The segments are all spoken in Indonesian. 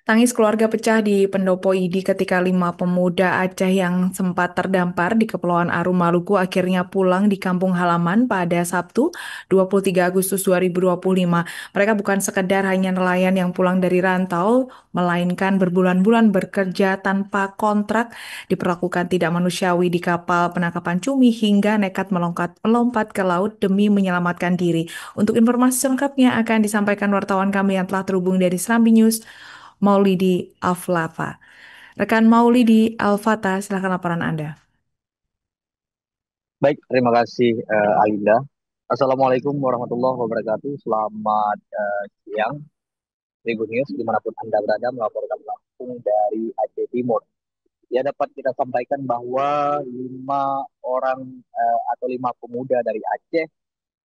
Tangis keluarga pecah di Pendopo ID ketika 5 pemuda Aceh yang sempat terdampar di Kepulauan Aru, Maluku akhirnya pulang di kampung halaman pada Sabtu 23 Agustus 2025. Mereka bukan sekedar hanya nelayan yang pulang dari rantau, melainkan berbulan-bulan bekerja tanpa kontrak, diperlakukan tidak manusiawi di kapal penangkapan cumi hingga nekat melompat ke laut demi menyelamatkan diri. Untuk informasi selengkapnya akan disampaikan wartawan kami yang telah terhubung dari Serambi News, Maulidi Aflafa. Rekan Maulidi Alfata, silakan laporan Anda. Baik, terima kasih Alinda. Assalamualaikum warahmatullahi wabarakatuh. Selamat siang, Tribun News, dimanapun Anda berada melaporkan langsung dari Aceh Timur. Ya, dapat kita sampaikan bahwa 5 orang atau 5 pemuda dari Aceh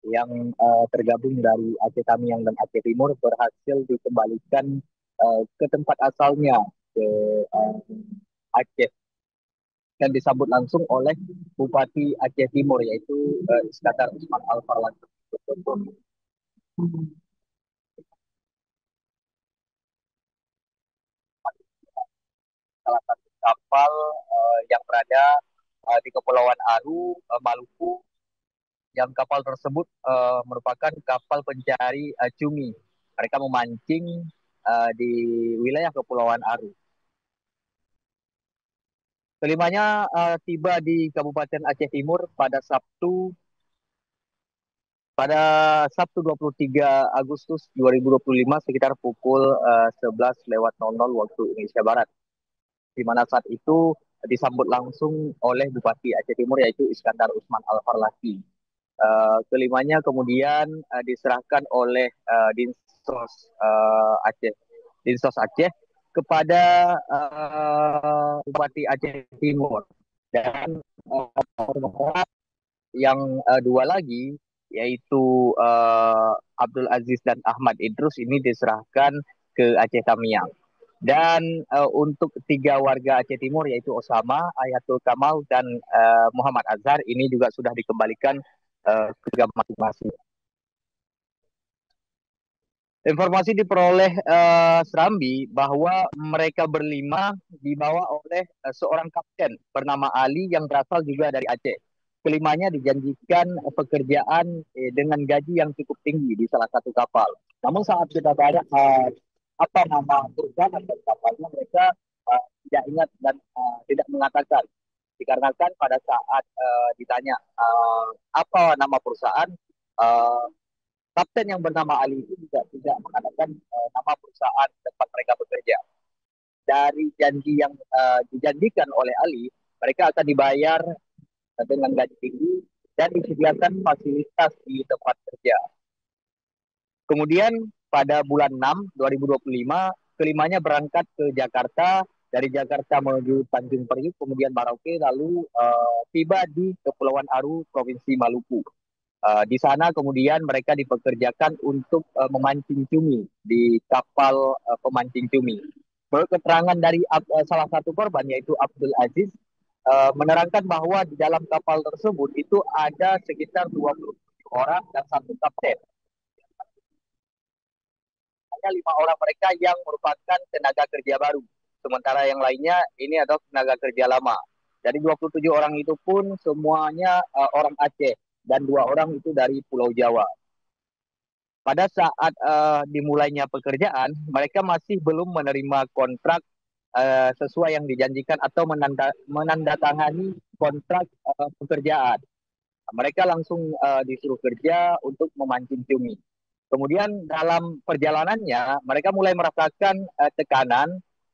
yang tergabung dari Aceh Tamiang dan Aceh Timur berhasil dikembalikan ke tempat asalnya, ke eh, Aceh, dan disambut langsung oleh Bupati Aceh Timur, yaitu Iskandar Usman Al-Farlan. Salah satu kapal yang berada di Kepulauan Aru, Maluku, yang kapal tersebut merupakan kapal pencari cumi. Mereka memancing di wilayah Kepulauan Aru. Kelimanya tiba di Kabupaten Aceh Timur pada Sabtu 23 Agustus 2025 sekitar pukul 11:00 waktu Indonesia Barat, di mana saat itu disambut langsung oleh Bupati Aceh Timur, yaitu Iskandar Usman Al-Farlaki. Kelimanya kemudian diserahkan oleh Aceh, Dinsos Aceh kepada Bupati Aceh Timur, dan yang dua lagi, yaitu Abdul Aziz dan Ahmad Idrus, ini diserahkan ke Aceh Tamiang. Dan untuk 3 warga Aceh Timur, yaitu Osama, Ayatul Kamal, dan Muhammad Azhar, ini juga sudah dikembalikan ke negara masing-masing. Informasi diperoleh Serambi bahwa mereka berlima dibawa oleh seorang kapten bernama Ali yang berasal juga dari Aceh. Kelimanya dijanjikan pekerjaan dengan gaji yang cukup tinggi di salah satu kapal. Namun saat kita tanya apa nama perusahaan dan kapalnya, mereka tidak ingat dan tidak mengatakan. Dikarenakan pada saat ditanya apa nama perusahaan, uh, kapten yang bernama Ali itu juga tidak mengatakan nama perusahaan tempat mereka bekerja. Dari janji yang dijanjikan oleh Ali, mereka akan dibayar dengan gaji tinggi dan disediakan fasilitas di tempat kerja. Kemudian pada bulan 6 2025, kelimanya berangkat ke Jakarta. Dari Jakarta menuju Tanjung Priuk, kemudian Merauke, lalu tiba di Kepulauan Aru, Provinsi Maluku. Di sana kemudian mereka dipekerjakan untuk memancing cumi di kapal pemancing cumi. Menurut keterangan dari salah satu korban, yaitu Abdul Aziz, menerangkan bahwa di dalam kapal tersebut itu ada sekitar 27 orang dan satu kapten. Hanya 5 orang mereka yang merupakan tenaga kerja baru, sementara yang lainnya ini adalah tenaga kerja lama. Dari 27 orang itu pun semuanya orang Aceh, dan 2 orang itu dari Pulau Jawa. Pada saat dimulainya pekerjaan, mereka masih belum menerima kontrak sesuai yang dijanjikan atau menandatangani kontrak pekerjaan. Mereka langsung disuruh kerja untuk memancing cumi. Kemudian dalam perjalanannya, mereka mulai merasakan tekanan,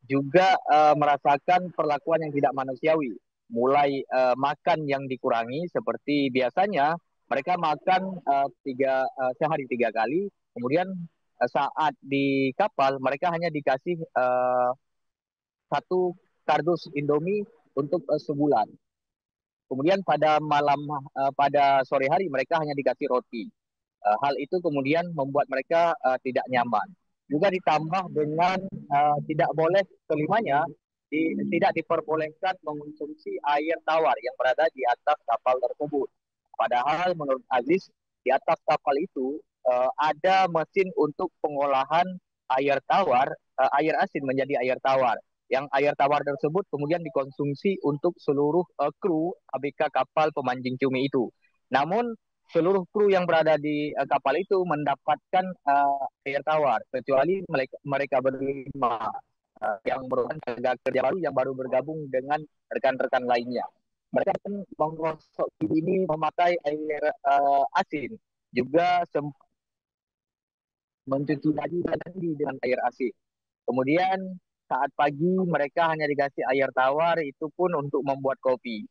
juga merasakan perlakuan yang tidak manusiawi. Mulai makan yang dikurangi, seperti biasanya mereka makan sehari 3 kali. Kemudian saat di kapal, mereka hanya dikasih satu kardus Indomie untuk sebulan. Kemudian pada sore hari mereka hanya dikasih roti. Hal itu kemudian membuat mereka tidak nyaman. Juga ditambah dengan tidak boleh, kelimanya tidak diperbolehkan mengonsumsi air tawar yang berada di atas kapal tersebut. Padahal menurut Aziz, di atas kapal itu ada mesin untuk pengolahan air tawar air asin menjadi air tawar. Yang air tawar tersebut kemudian dikonsumsi untuk seluruh kru ABK kapal pemancing cumi itu. Namun seluruh kru yang berada di kapal itu mendapatkan air tawar, kecuali mereka berlima yang merupakan tenaga kerja baru yang baru bergabung dengan rekan-rekan lainnya. Mereka pun menggosok ini memakai air asin, juga mencuci baju dan mandi dengan air asin. Kemudian saat pagi mereka hanya dikasih air tawar, itu pun untuk membuat kopi.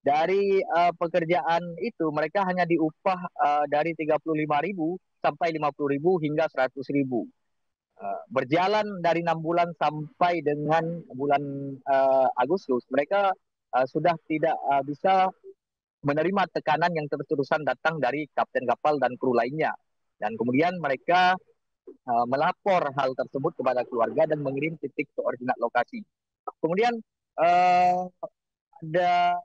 Dari pekerjaan itu mereka hanya diupah dari 35.000 sampai 50.000 hingga 100.000. Berjalan dari 6 bulan sampai dengan bulan Agustus, mereka sudah tidak bisa menerima tekanan yang terus-terusan datang dari kapten kapal dan kru lainnya. Dan kemudian mereka melapor hal tersebut kepada keluarga dan mengirim titik koordinat lokasi. Kemudian ada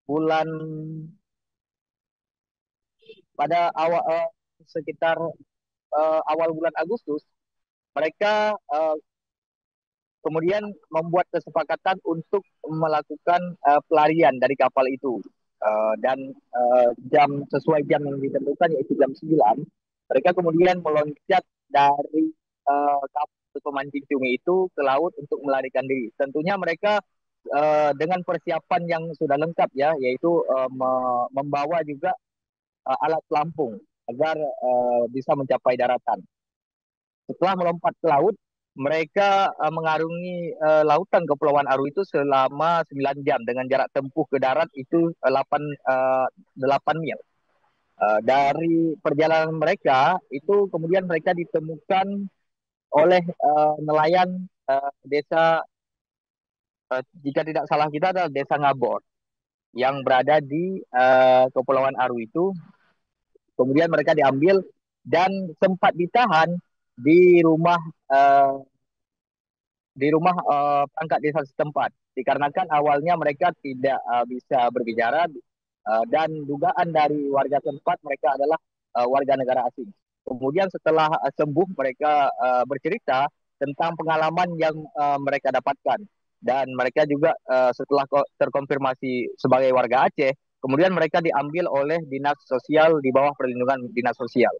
bulan pada awal sekitar awal bulan Agustus, mereka kemudian membuat kesepakatan untuk melakukan pelarian dari kapal itu. Dan jam sesuai jam yang ditentukan yaitu jam 9, mereka kemudian meloncat dari kapal pemancing cumi itu ke laut untuk melarikan diri. Tentunya mereka dengan persiapan yang sudah lengkap ya, yaitu membawa juga alat pelampung agar bisa mencapai daratan. Setelah melompat ke laut, mereka mengarungi lautan Kepulauan Aru itu selama 9 jam dengan jarak tempuh ke darat itu 8 mil. Dari perjalanan mereka itu kemudian mereka ditemukan oleh nelayan desa, jika tidak salah kita adalah desa Ngabor yang berada di Kepulauan Aru itu. Kemudian mereka diambil dan sempat ditahan di rumah perangkat desa setempat, dikarenakan awalnya mereka tidak bisa berbicara dan dugaan dari warga setempat mereka adalah warga negara asing. Kemudian setelah sembuh mereka bercerita tentang pengalaman yang mereka dapatkan, dan mereka juga setelah terkonfirmasi sebagai warga Aceh, kemudian mereka diambil oleh dinas sosial di bawah perlindungan dinas sosial.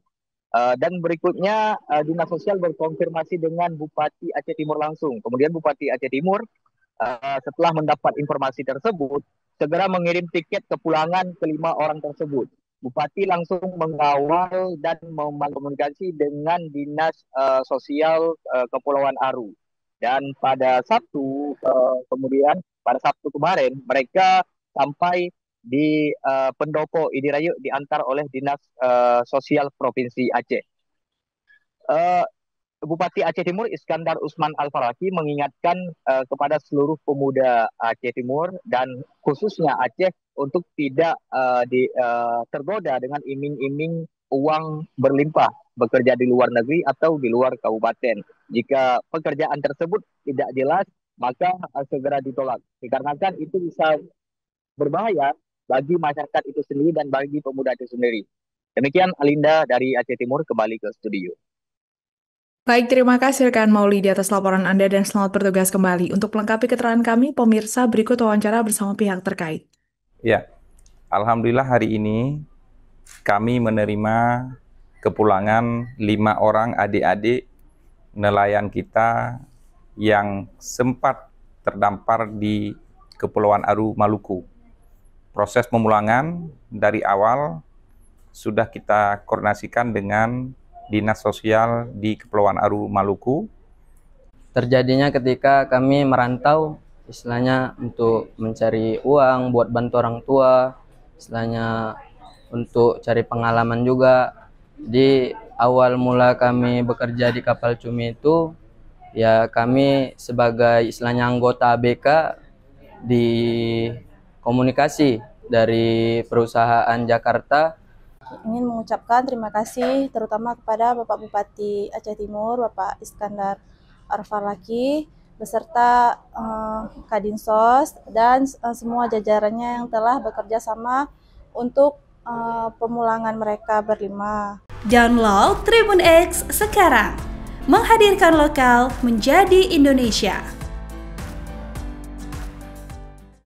Dan berikutnya dinas sosial berkonfirmasi dengan Bupati Aceh Timur langsung. Kemudian Bupati Aceh Timur setelah mendapat informasi tersebut segera mengirim tiket kepulangan kelima orang tersebut. Bupati langsung mengawal dan mengkomunikasi dengan dinas sosial Kepulauan Aru. Dan pada Sabtu kemarin mereka sampai di pendopo Idirayu diantar oleh Dinas Sosial Provinsi Aceh. Bupati Aceh Timur Iskandar Usman Al-Faraki mengingatkan kepada seluruh pemuda Aceh Timur dan khususnya Aceh untuk tidak tergoda dengan iming-iming uang berlimpah bekerja di luar negeri atau di luar kabupaten. Jika pekerjaan tersebut tidak jelas, maka segera ditolak. Dikarenakan itu bisa berbahaya bagi masyarakat itu sendiri dan bagi pemuda itu sendiri. Demikian Alinda dari Aceh Timur, kembali ke studio. Baik, terima kasih rekan Maulidi atas laporan Anda dan selamat bertugas kembali. Untuk melengkapi keterangan kami, pemirsa berikut wawancara bersama pihak terkait. Ya, alhamdulillah hari ini kami menerima kepulangan 5 orang adik-adik nelayan kita yang sempat terdampar di Kepulauan Aru, Maluku. Proses pemulangan dari awal sudah kita koordinasikan dengan Dinas Sosial di Kepulauan Aru, Maluku. Terjadinya ketika kami merantau, istilahnya untuk mencari uang buat bantu orang tua, istilahnya untuk cari pengalaman juga. Di awal mula kami bekerja di kapal cumi itu, ya kami sebagai istilahnya anggota ABK di komunikasi dari perusahaan Jakarta. Ingin mengucapkan terima kasih terutama kepada Bapak Bupati Aceh Timur, Bapak Iskandar Al-Faraki, beserta Kadinsos dan semua jajarannya yang telah bekerja sama untuk pemulangan mereka berlima. Download Tribun X sekarang, menghadirkan lokal menjadi Indonesia.